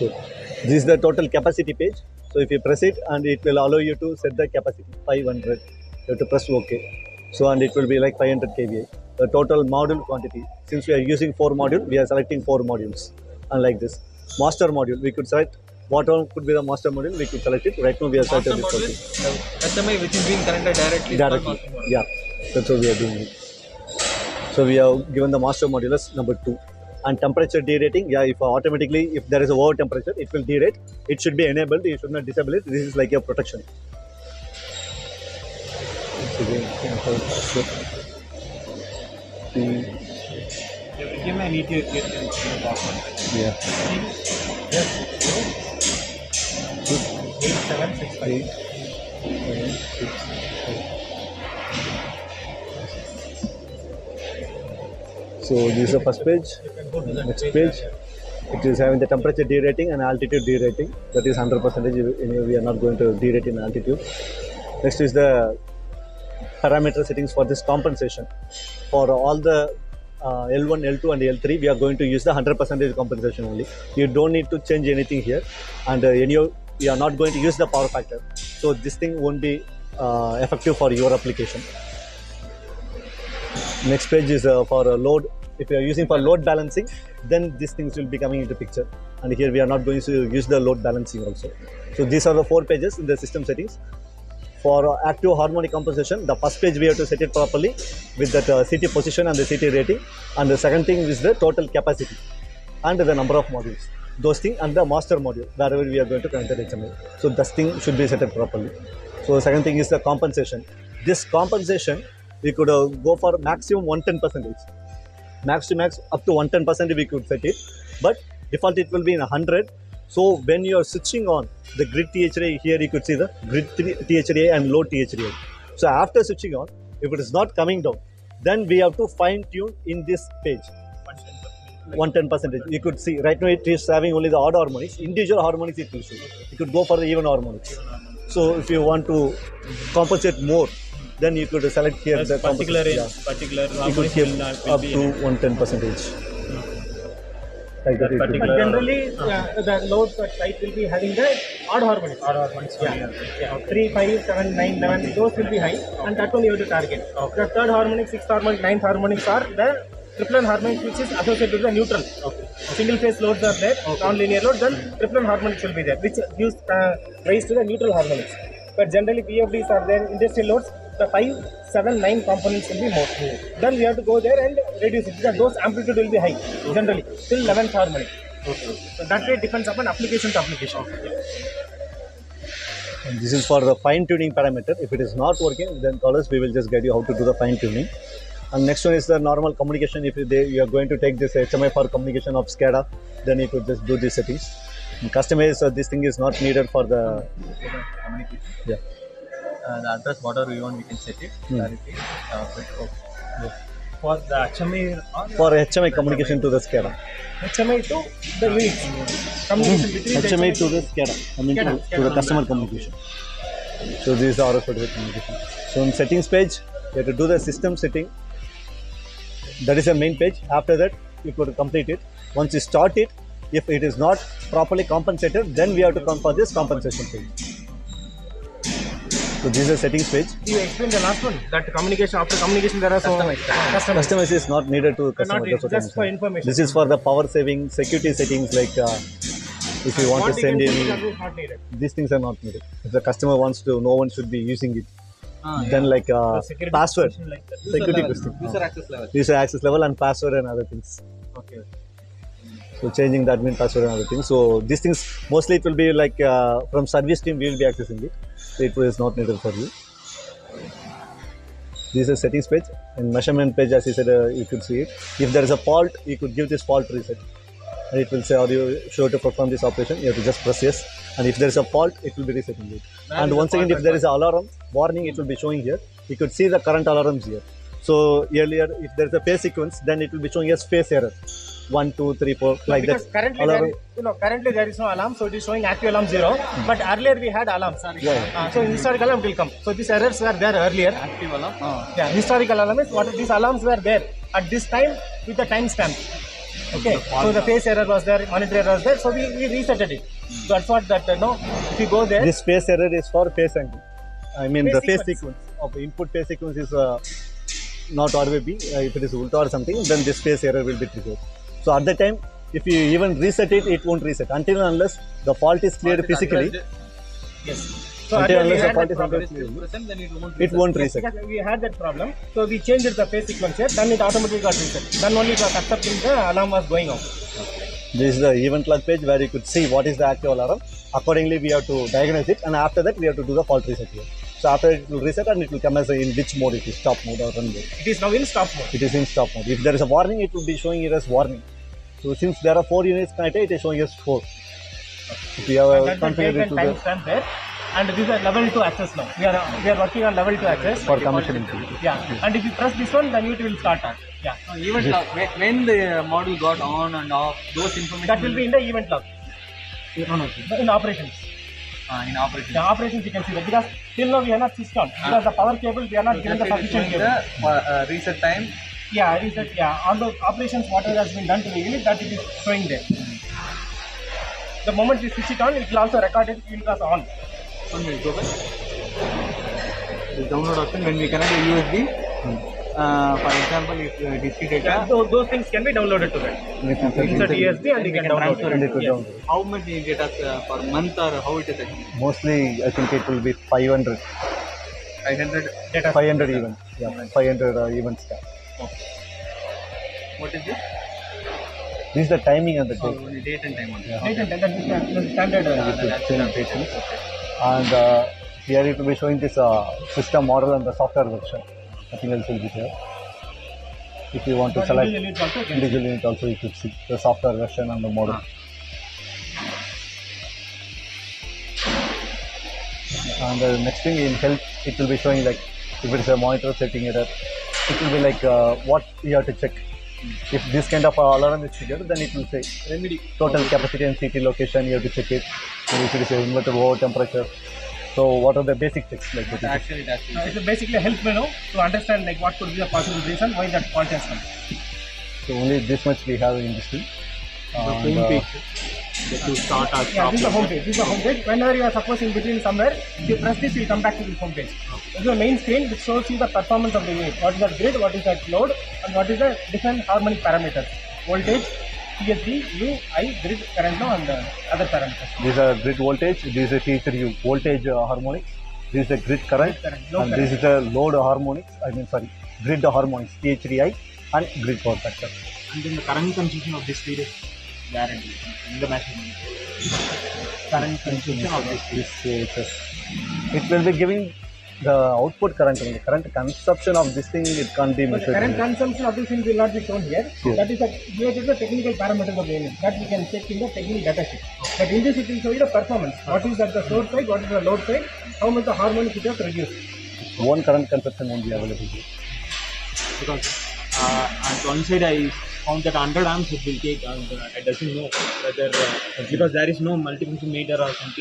Good. This is the total capacity page. So if you press it, and it will allow you to set the capacity 500. You have to press OK. So and it will be like 500 kVA. The total module quantity. Since we are using 4 modules, we are selecting 4 modules. Unlike this master module, we could select what all could be the master module. We could select it. Right now we are selecting this one. HMI which is being connected directly. Yeah, that's what we are doing. So we have given the master module as number 2. And temperature derating, yeah, if automatically, if there is a over temperature, it will derate. It should be enabled, you should not disable it. This is like a protection. Give me an ETA. Yeah. 8765. So this is the first page. Next page, it is having the temperature derating and altitude derating. That is 100%. We are not going to derate in altitude. Next is the parameter settings for this compensation. For all the L1, L2 and L3, we are going to use the 100% compensation only. You don't need to change anything here, and we are not going to use the power factor. So this thing won't be effective for your application. Next page is for load. If you are using for load balancing, then these things will be coming into picture. And here we are not going to use the load balancing also. So these are the 4 pages in the system settings. For active harmonic compensation, the first page we have to set it properly with that CT position and the CT rating. And the second thing is the total capacity and the number of modules. Those things and the master module, wherever we are going to connect the HMI. So this thing should be set up properly. So the second thing is the compensation. This compensation, we could go for maximum 110%. Max to max up to 110% we could set it, but default it will be in 100. So when you are switching on the grid THDi, here you could see the grid THDi and load THDi. So after switching on, if it is not coming down, then we have to fine tune in this page. 110%. You could see right now it is having only the odd harmonics. Individual harmonics it will show. You could go for the even harmonics. So if you want to compensate more, then you could select here the particular range, particular you could give up to 110%. Like but generally, the load site will be having the odd harmonics. Yeah. 3, 5, 7, 9, 11, those will be high, and that one you have to target. The third harmonic, sixth harmonic, ninth harmonics are the triplet harmonics, which is associated with the neutral. Single phase loads are there, non-linear load, then triplet harmonics will be there, which gives rise to the neutral harmonics. But generally, PFDs are there, industrial loads, the 5, 7, 9 components will be more. Then we have to go there and reduce it, because those amplitude will be high, generally, till 11th harmonic. So that way depends upon application to application. And this is for the fine tuning parameter. If it is not working, then call us, we will just guide you how to do the fine tuning. And next one is the normal communication. If you are going to take this HMI for communication of SCADA, then you could just do these settings. In customize, this thing is not needed for the communication. Yeah. The address, whatever we want, we can set it. For the HMI, for HMI communication to the SCADA. HMI to the units. Communication between HMI to the SCADA. I mean to the customer communication. So this is the RF communication. So in settings page, you have to do the system setting. That is the main page. After that, you could complete it. Once you start it, if it is not properly compensated, then we have to come for this compensation page. So this is the settings page. You explained the last one, that communication, after communication there are some customize is not needed to customer. Just for information. This is for the power saving, security settings, like if you want to send in, these things are not needed. If the customer wants to, no one should be using it. Then like password, like security question, user access level and password and other things. Okay. So changing the admin password and other things. So these things mostly it will be like from service team we will be accessing it. So it is not needed for you. This is settings page and measurement page. As you said, you could see it. If there is a fault, you could give this fault reset, and it will say, "Are you sure to perform this operation?" You have to just press yes. And if there is a fault, it will be resetting it. And once again, if there is an alarm warning, it will be showing here. You could see the current alarms here. So earlier, if there is a phase sequence, then it will be showing as phase error. 1, 2, 3, 4, like because that. Currently there is no alarm, so it is showing active alarm 0. But earlier we had alarms. So historical alarm will come. So these errors were there earlier. Active alarm? Yeah, historical alarm is what these alarms were there at this time with the timestamp. Okay, so the phase error was there, monitor error was there, so we resetted it. So that's what that, if you go there, This phase error is for phase angle. I mean Phase the phase sequence. sequence of the input phase sequence is not RVB. If it is ulta or something, then this phase error will be triggered. So at the time, if you even reset it, it won't reset until and unless the fault is cleared physically. yes. So Until earlier we unless the had fault that is problem. cleared, Present, then it won't it won't Yes, reset. because we had that problem, so we changed the phase sequence here, then it automatically got reset. Then only it was accepting the alarm was going off. This is the event log page where you could see what is the active alarm. Accordingly, we have to diagnose it, and after that, we have to do the fault reset here. So after it will reset, and it will come as in which mode it is, stop mode or run mode. It is now in stop mode. It is in stop mode. If there is a warning, it will be showing it as warning. So since there are 4 units connected, it is showing us 4. If you And have that's the configured date it and to the timestamp there. And this is a level 2 access now. We are working on level 2 access. for commissioning. Yeah. And if you press this one, then it will start on. Yeah. Even when the model got on and off, those information That will be in the event log. no. In operations. In operation. The operations you can see that because till now we are not switched on because the power cable we are not given the sufficient cable. The reset time. Yeah, reset. Yeah, all the operations whatever has been done to the unit that it is showing there. The moment we switch it on, it will also record it. It was on. 1 minute, go back. The download option when we connect a USB. For example, if DC data. So those things can be downloaded to that. Insert USB and you can download transfer it. it to Yes. download. How many data per month or how it is actually? Mostly, I think it will be 500. 500 Data. 500 events. Yeah, 500 events. What is this? This is the timing and the date. Only date and time only. Yeah. Date and time, that is the standard. That's Change the patience. And here it will be showing this system model and the software version. Nothing else will be here. If you want to select Individual unit also can individual unit, also you could see the software version and the model. And the next thing in health, it will be showing like if it is a monitor setting error, it will be like what you have to check. If this kind of alarm is triggered, then it will say remedy. total capacity and CT location, you have to check it. And if it is an inverter over temperature, so what are the basic checks like that? Actually, that's it. It's basically a help menu to understand like what could be the possible reason why that fault has come. So only this much we have in this thing. And, Home page. To start our Yeah, this is the home page. This is the home page. Whenever you are supposed in between somewhere, if you press this, you will come back to the home page. This is the main screen which shows you the performance of the unit. What is the grid, what is that load, and what is the different harmonic parameters. Voltage, THD, U, I, grid, current now, and other parameters. This is a grid voltage, this is a THDi voltage harmonics, this is a grid current, Low and current. this is a load harmonics, grid harmonics, THDi, and grid power factor. And then the current consumption of this feed is guaranteed in the measurement. Current consumption of this feed. It will be giving the output current, the current consumption of this thing, it can't be So the measured. current consumption of this thing will not be shown here. Yes. That is related to the technical parameters of the unit. That we can check in the technical data sheet. But in this it will show you the performance. What is at the source side, what is the load side, how much the harmonic it has reduced. One current consumption won't be available here. Because at one side I found that 100 amps it will take and it doesn't know whether because there is no multifunction meter or something